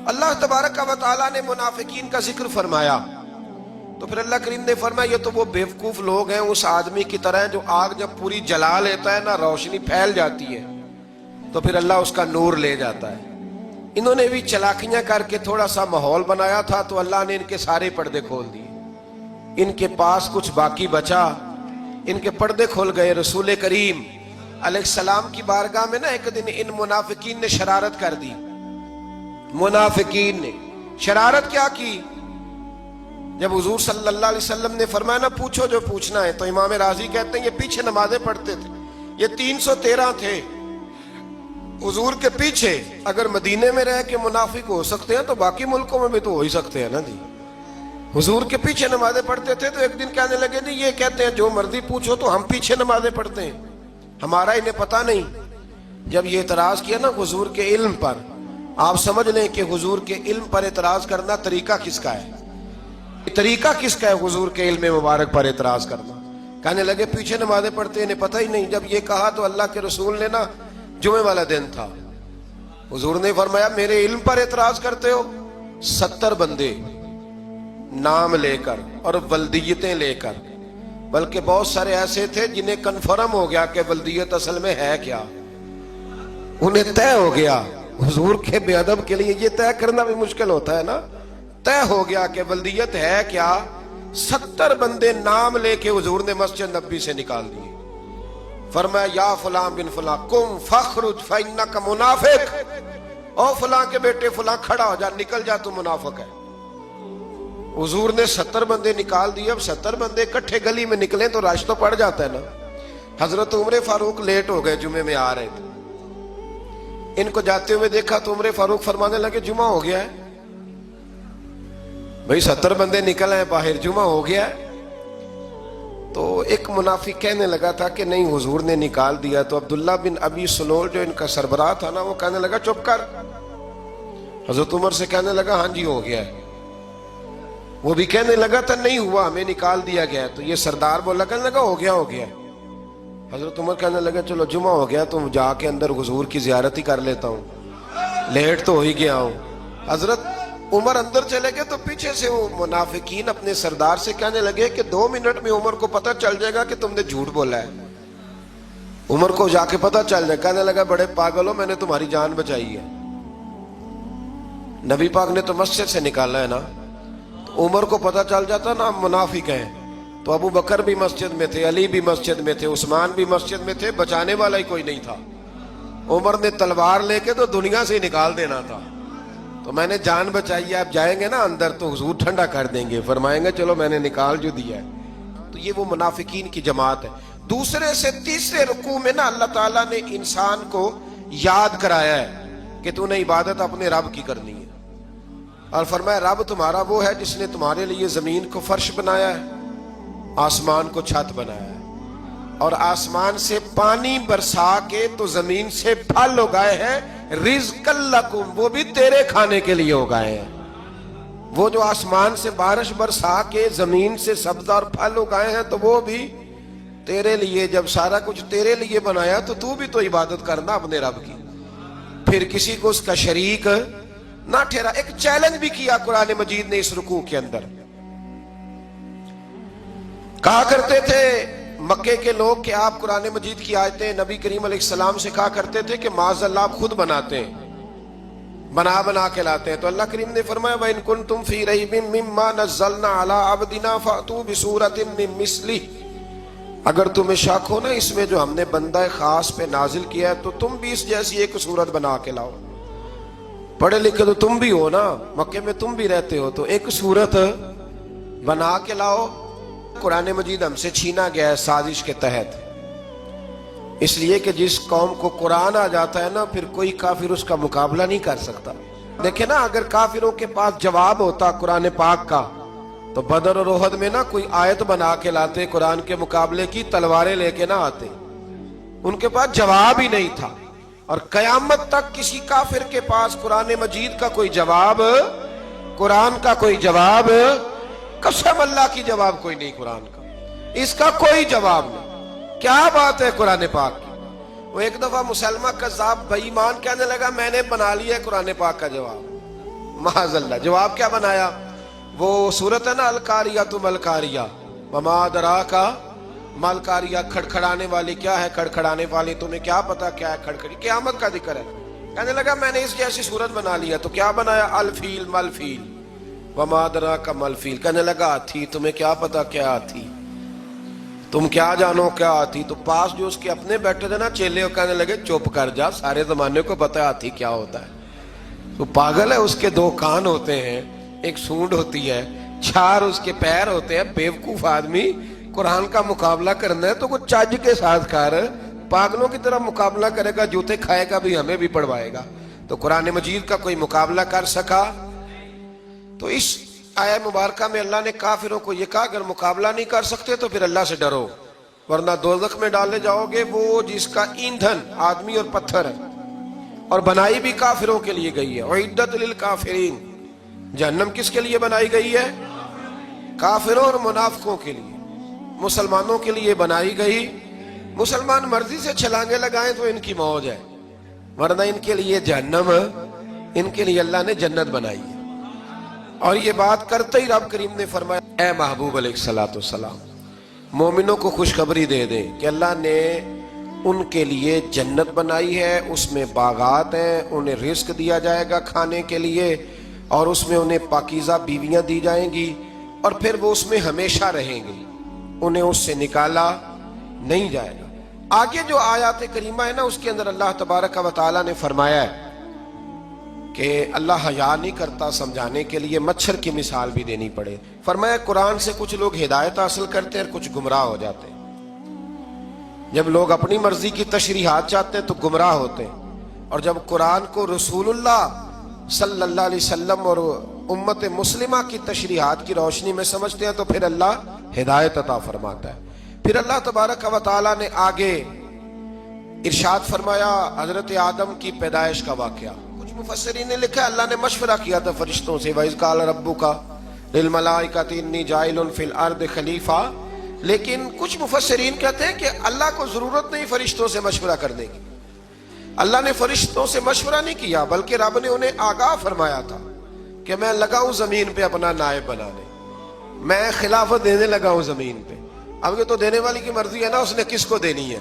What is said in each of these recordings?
اللہ تبارک و تعالیٰ نے منافقین کا ذکر فرمایا تو پھر اللہ کریم نے فرمایا یہ تو وہ بیوقوف لوگ ہیں اس آدمی کی طرح جو آگ جب پوری جلا لیتا ہے نا روشنی پھیل جاتی ہے تو پھر اللہ اس کا نور لے جاتا ہے. انہوں نے بھی چلاکیاں کر کے تھوڑا سا ماحول بنایا تھا تو اللہ نے ان کے سارے پردے کھول دیے. ان کے پاس کچھ باقی بچا, ان کے پردے کھول گئے. رسول کریم علیہ السلام کی بارگاہ میں نا ایک دن ان منافقین نے شرارت کر دی. منافقین نے شرارت کیا کی؟ جب حضور صلی اللہ علیہ وسلم نے فرمایا نا پوچھو جو پوچھنا ہے, تو امام راضی کہتے ہیں یہ پیچھے نمازیں پڑھتے تھے, یہ 313 تھے حضور کے پیچھے. اگر مدینے میں رہ کے منافق ہو سکتے ہیں تو باقی ملکوں میں بھی تو ہو ہی سکتے ہیں نا جی. حضور کے پیچھے نمازیں پڑھتے تھے تو ایک دن کہنے لگے نہیں یہ کہتے ہیں جو مرضی پوچھو تو ہم پیچھے نمازیں پڑھتے ہیں, ہمارا انہیں پتہ نہیں. جب یہ اعتراض کیا نا حضور کے علم پر, آپ سمجھ لیں کہ حضور کے علم پر اعتراض کرنا طریقہ کس کا ہے, طریقہ کس کا ہے حضور کے علم مبارک پر اعتراض کرنا. کہنے لگے پیچھے نمازیں پڑھتے انہیں پتہ ہی نہیں. جب یہ کہا تو اللہ کے رسول نے نا جمعے والا دن تھا, حضور نے فرمایا میرے علم پر اعتراض کرتے ہو. 70 بندے نام لے کر اور ولدیتیں لے کر, بلکہ بہت سارے ایسے تھے جنہیں کنفرم ہو گیا کہ ولدیت اصل میں ہے کیا, انہیں طے ہو گیا. حضور کے بے ادب کے لیے یہ طے کرنا بھی مشکل ہوتا ہے نا. طے ہو گیا کہ ولدیت ہے کیا. 70 بندے نام لے کے حضور نے مسجد نبوی سے نکال دیے. فرمایا یا فلاں بن فلاں قم فخرج فإنک منافق, او فلاں کے بیٹے فلاں کھڑا ہو جا, نکل جا تو منافق ہے. حضور نے 70 بندے نکال دیے. اب 70 بندے اکٹھے گلی میں نکلیں تو رش تو پڑ جاتا ہے نا. حضرت عمر فاروق لیٹ ہو گئے, جمعے میں آ رہے تھے. ان کو جاتے ہوئے دیکھا تو عمر فاروق فرمانے لگے جمعہ ہو گیا ہے. بھئی 70 بندے نکل آئے باہر, جمعہ ہو گیا ہے. تو ایک منافق کہنے لگا تھا کہ نہیں حضور نے نکال دیا. تو عبداللہ بن ابی سلول جو ان کا سربراہ تھا نا, وہ کہنے لگا چپ کر. حضرت عمر سے کہنے لگا ہاں جی ہو گیا ہے. وہ بھی کہنے لگا تھا نہیں ہوا, ہمیں نکال دیا گیا ہے. تو یہ سردار بولا, کہنے لگا ہو گیا ہو گیا. حضرت عمر کہنے لگا چلو جمعہ ہو گیا تو جا کے اندر حضور کی زیارت ہی کر لیتا ہوں, لیٹ تو ہو ہی گیا ہوں. حضرت عمر اندر چلے گئے تو پیچھے سے وہ منافقین اپنے سردار سے کہنے لگے کہ 2 منٹ میں عمر کو پتہ چل جائے گا کہ تم نے جھوٹ بولا ہے. عمر کو جا کے پتہ چل جائے. کہنے لگا بڑے پاگل ہو, میں نے تمہاری جان بچائی ہے. نبی پاک نے تو مسجد سے نکالا ہے نا. تو عمر کو پتہ چل جاتا نا منافق ہیں, تو ابو بکر بھی مسجد میں تھے, علی بھی مسجد میں تھے, عثمان بھی مسجد میں تھے, بچانے والا ہی کوئی نہیں تھا. عمر نے تلوار لے کے تو دنیا سے نکال دینا تھا. تو میں نے جان بچائی ہے, آپ جائیں گے نا اندر تو حضور ٹھنڈا کر دیں گے, فرمائیں گے چلو میں نے نکال جو دیا ہے. تو یہ وہ منافقین کی جماعت ہے. دوسرے سے تیسرے رکوع میں نا اللہ تعالیٰ نے انسان کو یاد کرایا ہے کہ تو نے عبادت اپنے رب کی کرنی ہے. اور فرمایا رب تمہارا وہ ہے جس نے تمہارے لیے زمین کو فرش بنایا ہے, آسمان کو چھت بنایا ہے, اور آسمان سے پانی برسا کے تو زمین سے پھل اگائے ہیں رزق لکم, وہ بھی تیرے کھانے کے لیے اگائے ہیں. وہ جو آسمان سے بارش برسا کے زمین سے سبز اور پھل اگائے ہیں تو وہ بھی تیرے لیے. جب سارا کچھ تیرے لیے بنایا تو بھی تو عبادت کرنا اپنے رب کی, پھر کسی کو اس کا شریک نہ ٹھہرا. ایک چیلنج بھی کیا قرآن مجید نے اس رکوع کے اندر. کہا کرتے تھے مکے کے لوگ کہ آپ قرآن مجید کی آیتیں نبی کریم علیہ السلام سے کہا کرتے تھے کہ معاذ اللہ آپ خود بناتے ہیں, بنا کے لاتے ہیں. تو اللہ کریم نے فرمایا وَإِن كُنتُمْ فِي رَيْبٍ مِّمَّا نَزَّلْنَا عَلَىٰ عَبْدِنَا فَأْتُوا بِسُورَةٍ مِّن مِّثْلِهِ, اگر تمہیں شک ہو نا اس میں جو ہم نے بندہ خاص پہ نازل کیا ہے تو تم بھی اس جیسی ایک صورت بنا کے لاؤ. پڑھے لکھے تو تم بھی ہو نا, مکے میں تم بھی رہتے ہو, تو ایک صورت بنا کے لاؤ. قرآن مجید ہم سے چھینا گیا ہے سازش کے تحت, اس لیے کہ جس قوم کو قرآن آ جاتا ہے نا پھر کوئی کافر اس کا مقابلہ نہیں کر سکتا. دیکھیں نا اگر کافروں کے پاس جواب ہوتا قرآن پاک کا تو بدر اور احد میں نا کوئی آیت بنا کے لاتے قرآن کے مقابلے کی, تلواریں لے کے نہ آتے. ان کے پاس جواب ہی نہیں تھا. اور قیامت تک کسی کافر کے پاس قرآن مجید کا کوئی جواب, قرآن کا کوئی جواب, قسم اللہ کی جواب کوئی نہیں قرآن کا, اس کا کوئی جواب نہیں. کیا بات ہے قرآن پاک کی. وہ ایک دفعہ مسلمہ کذاب بے ایمان کہنے لگا میں نے بنا لیا ہے قرآن پاک کا جواب. معاذ اللہ. جواب کیا بنایا؟ وہ صورت ہے نا القاریہ تو ملکاریہ، وما ادراک ملکاریہ، کھڑکھڑانے والی. کیا ہے کھڑکھڑانے والی؟ تمہیں کیا پتا کیا ہے کھڑکھڑی؟ قیامت کا ذکر ہے. کہنے لگا میں نے اس جیسی صورت بنا لیا. تو کیا بنایا؟ الفیل ملفیل، وما ادراک ملفیل. کہنے لگا ہاتھی، تمہیں کیا پتا کیا ہاتھی؟ تم کیا جانو کیا ہاتھی؟ تو پاس جو اس کے اپنے بیٹھے تھے نا چیلے، وہ کہنے لگے چپ کر جا، سارے زمانے کو پتا ہے ہاتھی کیا ہوتا ہے. تو پاگل ہے، اس کے 2 کان ہوتے ہیں، ایک سونڈ ہوتی ہے، 4 اس کے پیر ہوتے ہیں. بیوقوف آدمی، قرآن کا مقابلہ کرنا ہے تو کچھ چج کے ساتھ کر. پاگلوں کی طرح مقابلہ کرے گا، جوتے کھائے گا بھی، ہمیں بھی پڑھوائے گا. تو قرآن مجید کا کوئی مقابلہ کر سکا؟ تو اس آیہ مبارکہ میں اللہ نے کافروں کو یہ کہا اگر مقابلہ نہیں کر سکتے تو پھر اللہ سے ڈرو، ورنہ دوزخ میں ڈالے جاؤ گے، وہ جس کا ایندھن آدمی اور پتھر ہے، اور بنائی بھی کافروں کے لیے گئی ہے. اعدت للکافرین، جہنم کس کے لیے بنائی گئی ہے؟ کافروں اور منافقوں کے لیے. مسلمانوں کے لیے بنائی گئی. مسلمان مرضی سے چھلانگے لگائیں تو ان کی موج ہے، ورنہ ان کے لیے جہنم، ان کے لیے اللہ نے جنت بنائی ہے. اور یہ بات کرتے ہی رب کریم نے فرمایا اے محبوب علیہ الصلوۃ والسلام، مومنوں کو خوشخبری دے دیں کہ اللہ نے ان کے لیے جنت بنائی ہے، اس میں باغات ہیں، انہیں رزق دیا جائے گا کھانے کے لیے، اور اس میں انہیں پاکیزہ بیویاں دی جائیں گی، اور پھر وہ اس میں ہمیشہ رہیں گے، انہیں اس سے نکالا نہیں جائے گا. آگے جو آیات کریمہ ہے نا، اس کے اندر اللہ تبارک و تعالیٰ نے فرمایا ہے کہ اللہ حیا نہیں کرتا سمجھانے کے لیے مچھر کی مثال بھی دینی پڑے. فرمایا قرآن سے کچھ لوگ ہدایت حاصل کرتے ہیں اور کچھ گمراہ ہو جاتے ہیں. جب لوگ اپنی مرضی کی تشریحات چاہتے ہیں تو گمراہ ہوتے ہیں، اور جب قرآن کو رسول اللہ صلی اللہ علیہ وسلم اور امت مسلمہ کی تشریحات کی روشنی میں سمجھتے ہیں تو پھر اللہ ہدایت عطا فرماتا ہے. پھر اللہ تبارک و تعالیٰ نے آگے ارشاد فرمایا حضرت آدم کی پیدائش کا واقعہ. کچھ مفسرین نے لکھا اللہ نے مشورہ کیا تھا فرشتوں سے، وَإِذْ قَالَ رَبُّكَ لِلْمَلَائِكَةِ إِنِّي جَاعِلٌ فِي الْأَرْضِ خَلِيفَةً. لیکن کچھ مفسرین کہتے ہیں کہ اللہ کو ضرورت نہیں فرشتوں سے مشورہ کرنے کی. اللہ نے فرشتوں سے مشورہ نہیں کیا، بلکہ رب نے انہیں آگاہ فرمایا تھا کہ میں لگا ہوں زمین پہ اپنا نائب بنانے، میں خلافت دینے لگا ہوں زمین پہ. اب یہ تو دینے والی کی مرضی ہے نا، اس نے کس کو دینی ہے؟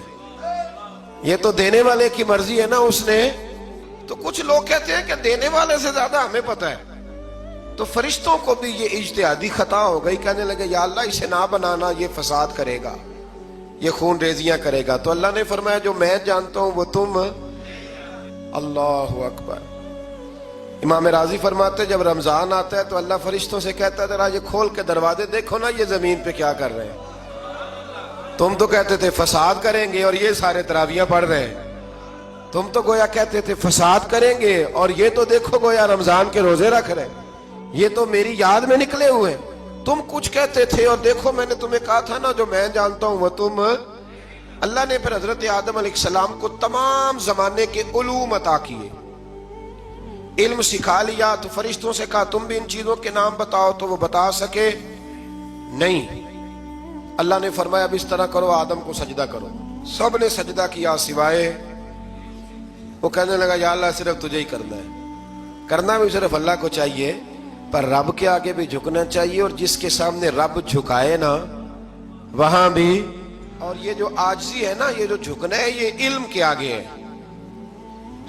یہ تو دینے والے کی مرضی ہے نا، اس نے. تو کچھ لوگ کہتے ہیں کہ دینے والے سے زیادہ ہمیں پتہ ہے. تو فرشتوں کو بھی یہ اجتہادی خطا ہو گئی، کہنے لگے یا اللہ اسے نہ بنانا، یہ فساد کرے گا، یہ خون ریزیاں کرے گا. تو اللہ نے فرمایا جو میں جانتا ہوں وہ تم. اللہ اکبر. امام راضی فرماتے جب رمضان آتا ہے تو اللہ فرشتوں سے کہتا ہے ذرا یہ کھول کے دروازے دیکھو نا، یہ زمین پہ کیا کر رہے ہیں. تم تو کہتے تھے فساد کریں گے اور یہ سارے تراویحیں پڑھ رہے ہیں. تم تو گویا کہتے تھے فساد کریں گے اور یہ تو دیکھو گویا رمضان کے روزے رکھ رہے ہیں. یہ تو میری یاد میں نکلے ہوئے ہیں. تم کچھ کہتے تھے اور دیکھو میں نے تمہیں کہا تھا نا جو میں جانتا ہوں وہ تم. اللہ نے پھر حضرت آدم علیہ السلام کو تمام زمانے کے علوم عطا کیے، علم سکھا لیا. تو فرشتوں سے کہا تم بھی ان چیزوں کے نام بتاؤ، تو وہ بتا سکے نہیں. اللہ نے فرمایا اب اس طرح کرو، آدم کو سجدہ کرو. سب نے سجدہ کیا سوائے. وہ کہنے لگا یا اللہ صرف تجھے ہی کرنا ہے. کرنا بھی صرف اللہ کو چاہیے، پر رب کے آگے بھی جھکنا چاہیے، اور جس کے سامنے رب جھکائے نا وہاں بھی. اور یہ جو عاجزی ہے نا، یہ جو جھکنا ہے، یہ علم کے آگے ہے.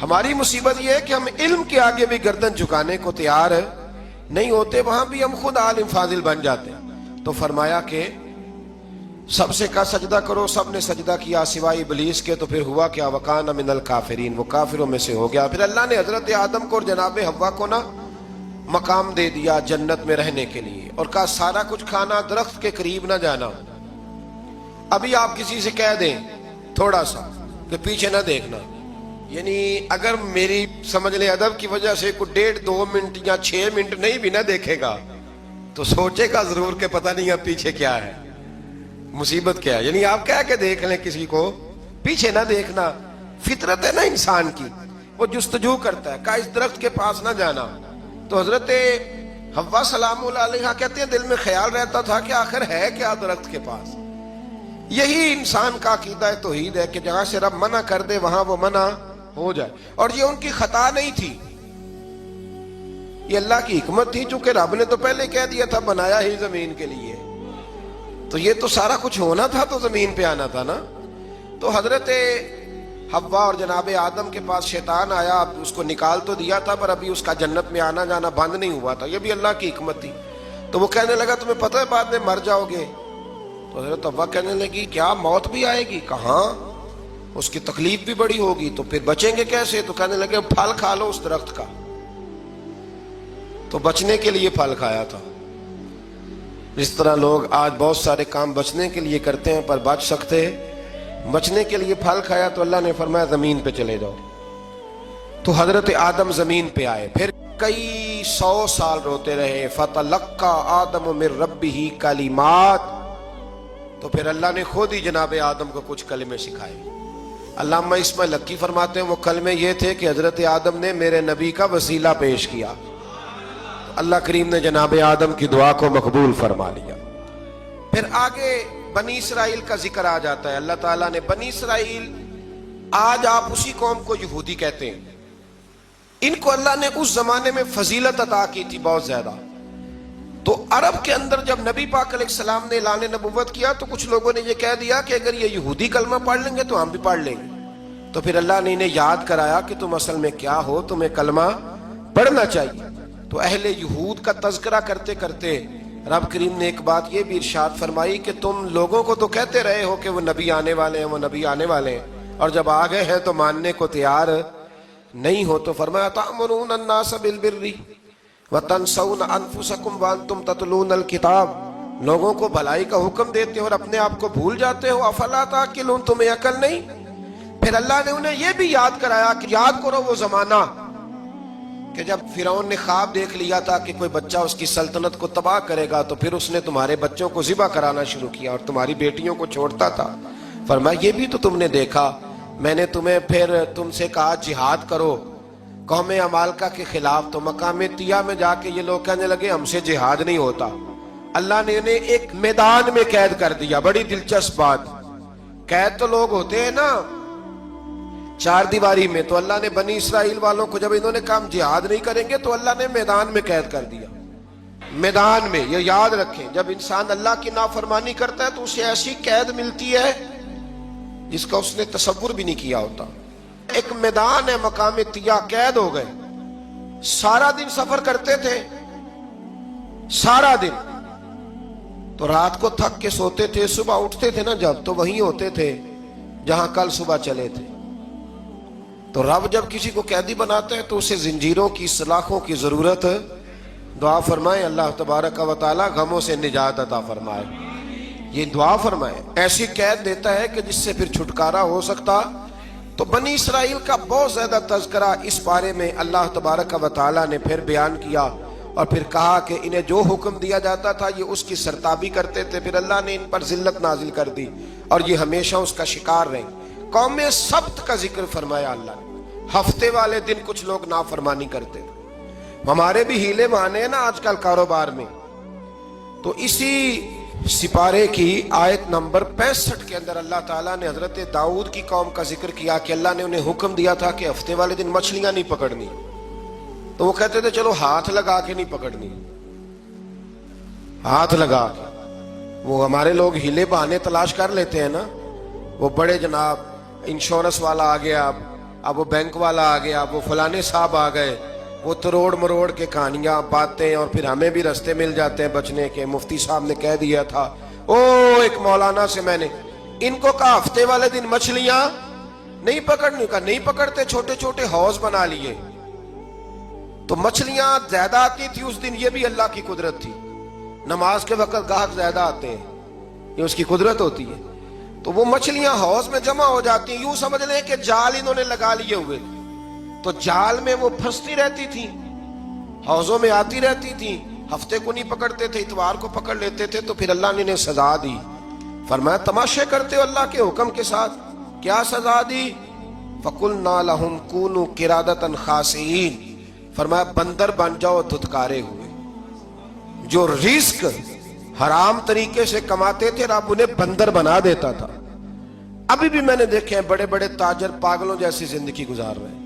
ہماری مصیبت یہ ہے کہ ہم علم کے آگے بھی گردن جھکانے کو تیار نہیں ہوتے، وہاں بھی ہم خود عالم فاضل بن جاتے ہیں. تو فرمایا کہ سب سے کہا سجدہ کرو. سب نے سجدہ کیا سوائے ابلیس کے. تو پھر ہوا کیا؟ وَكَانَ مِنَ الْكَافِرِينَ، وہ کافروں میں سے ہو گیا. پھر اللہ نے حضرت آدم کو اور جناب حوا کو نا مقام دے دیا جنت میں رہنے کے لیے، اور کہا سارا کچھ کھانا، درخت کے قریب نہ جانا. ابھی آپ کسی سے کہہ دیں تھوڑا سا کہ پیچھے نہ دیکھنا، یعنی اگر میری سمجھ لیں ادب کی وجہ سے کوئی 1.5-2 منٹ یا 6 منٹ نہیں بھی نہ دیکھے گا تو سوچے گا ضرور کہ پتہ نہیں اب پیچھے کیا ہے، مصیبت کیا ہے. یعنی آپ کہہ کے دیکھ لیں کسی کو، پیچھے نہ دیکھنا. فطرت ہے نا انسان کی، وہ جستجو کرتا ہے. کہا اس درخت کے پاس نہ جانا. تو حضرت حوا سلام اللہ علیہ کہتے ہیں دل میں خیال رہتا تھا کہ آخر ہے کیا درخت کے پاس. یہی انسان کا عقیدہ توحید ہے کہ جہاں سے رب منع کر دے وہاں وہ منع ہو جائے. اور یہ ان کی خطا نہیں تھی، یہ اللہ کی حکمت تھی، چونکہ رب نے تو پہلے کہہ دیا تھا بنایا ہی زمین کے لیے، تو یہ تو سارا کچھ ہونا تھا تو زمین پہ آنا تھا نا۔ تو حضرت حوا اور جناب آدم کے پاس شیطان آیا، اب اس کو نکال تو دیا تھا پر ابھی اس کا جنت میں آنا جانا بند نہیں ہوا تھا، یہ بھی اللہ کی حکمت تھی۔ تو وہ کہنے لگا تمہیں پتہ ہے بعد میں مر جاؤ گے؟ تو حضرت حوا کہنے لگی کیا موت بھی آئے گی؟ کہاں، اس کی تکلیف بھی بڑی ہوگی، تو پھر بچیں گے کیسے؟ تو کہنے لگے پھل کھا لو اس درخت کا، تو بچنے کے لیے پھل کھایا تھا۔ جس طرح لوگ آج بہت سارے کام بچنے کے لیے کرتے ہیں پر بچ سکتے، بچنے کے لیے پھل کھایا تو اللہ نے فرمایا زمین پہ چلے جاؤ۔ تو حضرت آدم زمین پہ آئے، پھر کئی 100 سال روتے رہے۔ فَتَلَقَّى آدَمُ مِن رَبِّهِ کَلِمَاتٍ، تو پھر اللہ نے خود ہی جناب آدم کو کچھ کلمے سکھائے۔ علامہ اسماعیل حقی فرماتے ہیں وہ کلمے یہ تھے کہ حضرت آدم نے میرے نبی کا وسیلہ پیش کیا، اللہ کریم نے جناب آدم کی دعا کو مقبول فرما لیا۔ پھر آگے بنی اسرائیل کا ذکر آ جاتا ہے۔ اللہ تعالیٰ نے بنی اسرائیل، آج آپ اسی قوم کو یہودی کہتے ہیں، ان کو اللہ نے اس زمانے میں فضیلت عطا کی تھی بہت زیادہ۔ تو عرب کے اندر جب نبی پاک علیہ السلام نے اعلان نبوت کیا تو کچھ لوگوں نے یہ کہہ دیا کہ اگر یہ یہودی کلمہ پڑھ لیں گے تو ہم بھی پڑھ لیں گے۔ تو پھر اللہ نے انہیں یاد کرایا کہ تم اصل میں کیا ہو، تمہیں کلمہ پڑھنا چاہیے۔ تو اہل یہود کا تذکرہ کرتے کرتے رب کریم نے ایک بات یہ بھی ارشاد فرمائی کہ تم لوگوں کو تو کہتے رہے ہو کہ وہ نبی آنے والے ہیں، وہ نبی آنے والے ہیں، اور جب آ گئے ہیں تو ماننے کو تیار نہیں ہو۔ تو فرمایا تأمرون الناس بالبر وتنسون انفسکم وانتم تتلون الکتاب، لوگوں کو بھلائی کا حکم دیتے ہو اور اپنے آپ کو بھول جاتے ہو، افلا تعقلون، تمہیں عقل نہیں؟ پھر اللہ نے انہیں یہ بھی یاد کرایا کہ یاد کرو وہ زمانہ کہ جب فرعون نے خواب دیکھ لیا تھا کہ کوئی بچہ اس کی سلطنت کو تباہ کرے گا، تو پھر اس نے تمہارے بچوں کو ذبح کرانا شروع کیا اور تمہاری بیٹیوں کو چھوڑتا تھا۔ فرمایا یہ بھی تو تم نے دیکھا، میں نے تمہیں پھر تم سے کہا جہاد کرو قوم عمالقہ کے خلاف، تو مقام طیہ میں جا کے یہ لوگ کہنے لگے ہم سے جہاد نہیں ہوتا۔ اللہ نے انہیں ایک میدان میں قید کر دیا۔ بڑی دلچسپ بات، قید تو لوگ ہوتے ہیں نا چار دیواری میں، تو اللہ نے بنی اسرائیل والوں کو جب انہوں نے کہا ہم جہاد نہیں کریں گے تو اللہ نے میدان میں قید کر دیا۔ میدان میں، یہ یاد رکھیں، جب انسان اللہ کی نافرمانی کرتا ہے تو اسے ایسی قید ملتی ہے جس کا اس نے تصور بھی نہیں کیا ہوتا۔ ایک میدان ہے مقام طیہ، قید ہو گئے، سارا دن سفر کرتے تھے، سارا دن، تو رات کو تھک کے سوتے تھے، صبح اٹھتے تھے نا جب، تو وہیں ہوتے تھے جہاں کل صبح چلے تھے۔ تو رب جب کسی کو قیدی بناتا ہے تو اسے زنجیروں کی، سلاخوں کی ضرورت، دعا فرمائے اللہ تبارک و تعالی غموں سے نجات عطا فرمائے، یہ دعا فرمائے، ایسی قید دیتا ہے کہ جس سے پھر چھٹکارا ہو سکتا۔ تو بنی اسرائیل کا بہت زیادہ تذکرہ اس بارے میں اللہ تبارک و تعالی نے پھر بیان کیا، اور پھر کہا کہ انہیں جو حکم دیا جاتا تھا یہ اس کی سرتابی کرتے تھے، پھر اللہ نے ان پر ذلت نازل کر دی اور یہ ہمیشہ اس کا شکار رہے۔ قوم سبت کا ذکر فرمایا اللہ نے، ہفتے والے دن کچھ لوگ نافرمانی کرتے تھے۔ ہمارے بھی ہیلے بہانے ہیں نا آج کل کاروبار میں، تو اسی سپارے کی آیت نمبر 65 کے اندر اللہ تعالیٰ نے حضرت داؤد کی قوم کا ذکر کیا کہ اللہ نے انہیں حکم دیا تھا کہ ہفتے والے دن مچھلیاں نہیں پکڑنی، تو وہ کہتے تھے چلو ہاتھ لگا کے نہیں پکڑنی، ہاتھ لگا کے۔ وہ ہمارے لوگ ہیلے بہانے تلاش کر لیتے ہیں نا، وہ بڑے جناب انشورنس والا آ گیا، اب وہ بینک والا آ گیا، اب وہ فلانے صاحب آ گئے، وہ تروڑ مروڑ کے کہانیاں باتیں، اور پھر ہمیں بھی رستے مل جاتے ہیں بچنے کے۔ مفتی صاحب نے کہہ دیا تھا، ایک مولانا سے میں نے ان کو کہا ہفتے والے دن مچھلیاں نہیں پکڑنی، کہا نہیں پکڑتے، چھوٹے چھوٹے حوض بنا لیے، تو مچھلیاں زیادہ آتی تھی اس دن، یہ بھی اللہ کی قدرت تھی۔ نماز کے وقت گاہک زیادہ آتے ہیں، یہ اس کی قدرت ہوتی ہے، تو وہ مچھلیاں حوض میں جمع ہو جاتی ہیں۔ یوں سمجھ لیں کہ جال انہوں نے لگا لیے ہوئے، تو جال میں وہ پھنستی رہتی تھی، حوضوں میں آتی رہتی تھی، ہفتے کو نہیں پکڑتے تھے، اتوار کو پکڑ لیتے تھے، تو پھر اللہ نے انہیں سزا دی۔ فرمایا تماشے کرتے ہو اللہ کے حکم کے ساتھ، کیا سزا دی؟ فَقُلْنَا لَهُمْ كُونُوا قِرَادَةً خَاسِئِينَ، فرمایا بندر بن جاؤ دھتکارے ہوئے۔ جو رزق حرام طریقے سے کماتے تھے رب انہیں بندر بنا دیتا تھا۔ ابھی بھی میں نے دیکھے ہیں بڑے بڑے تاجر پاگلوں جیسی زندگی گزار رہے ہیں،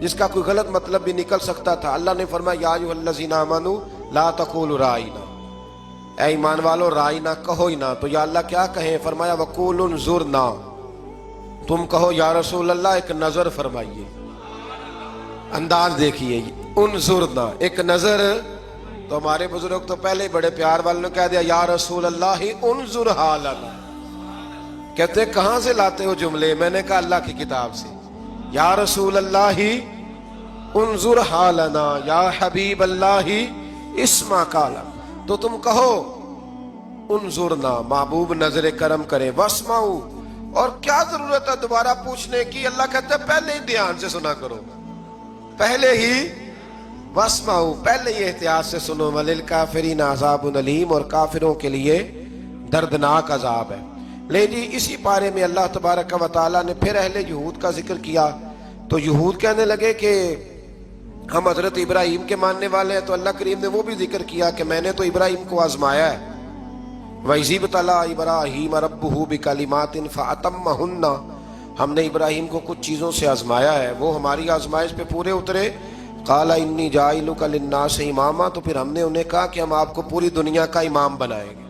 جس کا کوئی غلط مطلب بھی نکل سکتا تھا. اللہ نے فرمایا یا ایھا الذین آمنوا لا تقولوا رائنا، اے ایمان والو رائنا کہو ہی نہ. تو یا اللہ کیا کہیں؟ فرمایا وقولوا انظرنا، تم کہو یا رسول اللہ ایک نظر فرمائیے. انداز دیکھیے، انظرنا ایک نظر. تو ہمارے بزرگ تو پہلے بڑے پیار والوں نے کہہ دیا یا رسول اللہ انظر حالنا. کہتے کہاں سے لاتے ہو جملے؟ میں نے کہا اللہ کی کتاب سے. یا رسول اللہ انظر حالنا یا حبیب اللہ اسمع قالا. تو تم کہو انظرنا، محبوب نظر کرم کرے، واسمعوا، اور کیا ضرورت ہے دوبارہ پوچھنے کی؟ اللہ کہتا ہے پہلے ہی دھیان سے سنا کرو، پہلے ہی واسمعوا، پہلے ہی احتیاط سے سنو. وللکافرین عذاب علیم، اور کافروں کے لیے دردناک عذاب ہے. لے جی اسی پارے میں اللہ تبارک و تعالیٰ نے پھر اہل یہود کا ذکر کیا. تو یہود کہنے لگے کہ ہم حضرت ابراہیم کے ماننے والے ہیں. تو اللہ کریم نے وہ بھی ذکر کیا کہ میں نے تو ابراہیم کو آزمایا ہے. وَإِذِ ابْتَلَىٰ إِبْرَاهِيمَ رَبُّهُ بِكَلِمَاتٍ فَأَتَمَّهُنَّ، ہم نے ابراہیم کو کچھ چیزوں سے آزمایا ہے، وہ ہماری آزمائش پہ پورے اترے. قَالَ إِنِّي جَاعِلُكَ لِلنَّاسِ إِمَامًا، تو پھر ہم نے انہیں کہا کہ ہم آپ کو پوری دنیا کا امام بنائیں گے.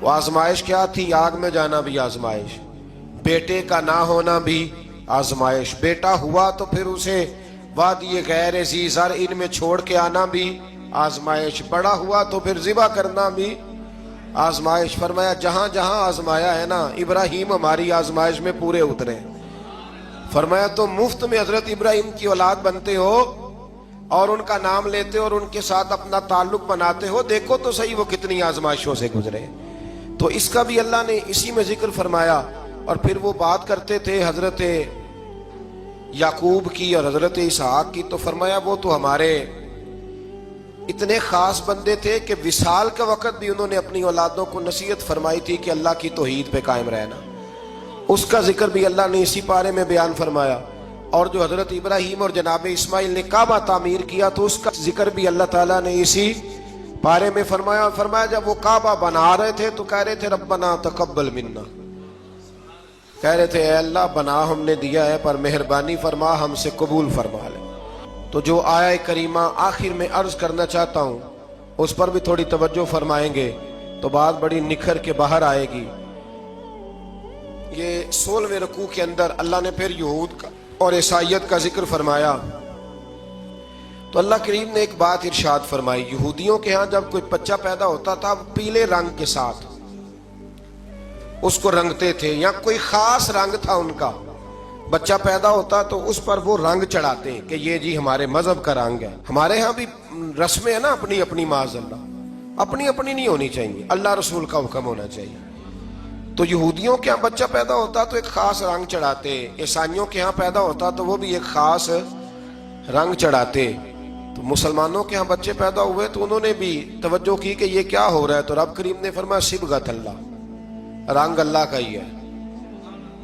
وہ آزمائش کیا تھی؟ آگ میں جانا بھی آزمائش، بیٹے کا نہ ہونا بھی آزمائش، بیٹا ہوا تو پھر اسے وادی غیر ذی زرع میں چھوڑ کے آنا بھی آزمائش، بڑا ہوا تو پھر ذبح کرنا بھی آزمائش. فرمایا جہاں جہاں آزمایا ہے نا، ابراہیم ہماری آزمائش میں پورے اترے. فرمایا تو مفت میں حضرت ابراہیم کی اولاد بنتے ہو اور ان کا نام لیتے ہو اور ان کے ساتھ اپنا تعلق بناتے ہو، دیکھو تو صحیح وہ کتنی آزمائشوں سے گزرے. تو اس کا بھی اللہ نے اسی میں ذکر فرمایا. اور پھر وہ بات کرتے تھے حضرت یعقوب کی اور حضرت اسحاق کی. تو فرمایا وہ تو ہمارے اتنے خاص بندے تھے کہ وصال کا وقت بھی انہوں نے اپنی اولادوں کو نصیحت فرمائی تھی کہ اللہ کی توحید پہ قائم رہنا. اس کا ذکر بھی اللہ نے اسی پارے میں بیان فرمایا. اور جو حضرت ابراہیم اور جناب اسماعیل نے کعبہ تعمیر کیا تو اس کا ذکر بھی اللہ تعالیٰ نے اسی پارے میں فرمایا. فرمایا جب وہ کعبہ بنا رہے تھے تو کہہ رہے تھے ربنا تقبل منا، کہہ رہے تھے اے اللہ بنا ہم نے دیا ہے پر مہربانی فرما ہم سے قبول فرما لے. تو جو آیہ کریمہ آخر میں عرض کرنا چاہتا ہوں اس پر بھی تھوڑی توجہ فرمائیں گے تو بات بڑی نکھر کے باہر آئے گی. یہ 16ویں رکوع کے اندر اللہ نے پھر یہود کا اور عیسائیت کا ذکر فرمایا. تو اللہ کریم نے ایک بات ارشاد فرمائی. یہودیوں کے ہاں جب کوئی بچہ پیدا ہوتا تھا پیلے رنگ کے ساتھ اس کو رنگتے تھے، یا کوئی خاص رنگ تھا ان کا. بچہ پیدا ہوتا تو اس پر وہ رنگ چڑھاتے کہ یہ جی ہمارے مذہب کا رنگ ہے. ہمارے ہاں بھی رسمیں ہیں نا اپنی اپنی، معاذ اللہ اپنی اپنی نہیں ہونی چاہیے، اللہ رسول کا حکم ہونا چاہیے. تو یہودیوں کے ہاں بچہ پیدا ہوتا تو ایک خاص رنگ چڑھاتے، عیسائیوں کے ہاں پیدا ہوتا تو وہ بھی ایک خاص رنگ چڑھاتے. تو مسلمانوں کے ہاں بچے پیدا ہوئے تو انہوں نے بھی توجہ کی کہ یہ کیا ہو رہا ہے. تو رب کریم نے فرمایا صبغۃ اللہ، رنگ اللہ کا ہی ہے.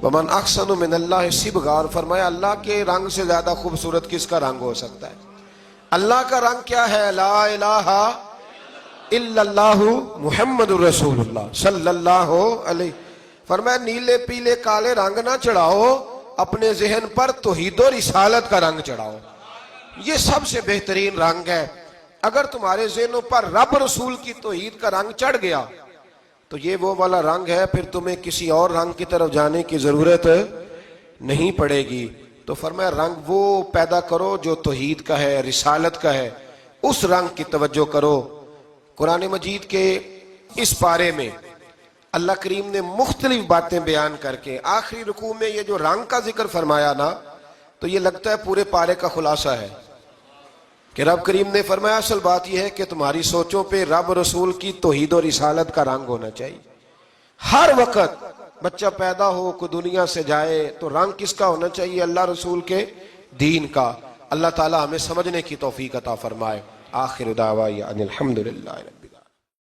ومن احسن من اللہ صبغہ، اور فرمایا اللہ کے رنگ سے زیادہ خوبصورت کس کا رنگ ہو سکتا ہے؟ اللہ کا رنگ کیا ہے؟ لا الہ الا اللہ محمد رسول اللہ صلی اللہ علیہ. فرمایا نیلے پیلے کالے رنگ نہ چڑھاؤ، اپنے ذہن پر توحید و رسالت کا رنگ چڑھاؤ. یہ سب سے بہترین رنگ ہے. اگر تمہارے ذہنوں پر رب رسول کی توحید کا رنگ چڑھ گیا تو یہ وہ والا رنگ ہے، پھر تمہیں کسی اور رنگ کی طرف جانے کی ضرورت نہیں پڑے گی. تو فرمایا رنگ وہ پیدا کرو جو توحید کا ہے، رسالت کا ہے، اس رنگ کی توجہ کرو. قرآن مجید کے اس پارے میں اللہ کریم نے مختلف باتیں بیان کر کے آخری رکوع میں یہ جو رنگ کا ذکر فرمایا نا، تو یہ لگتا ہے پورے پارے کا خلاصہ ہے کہ رب کریم نے فرمایا اصل بات یہ ہے کہ تمہاری سوچوں پہ رب رسول کی توحید و رسالت کا رنگ ہونا چاہیے. ہر وقت بچہ پیدا ہو کوئی دنیا سے جائے تو رنگ کس کا ہونا چاہیے؟ اللہ رسول کے دین کا. اللہ تعالی ہمیں سمجھنے کی توفیق عطا فرمائے. آخر دعوانا ان الحمدللہ.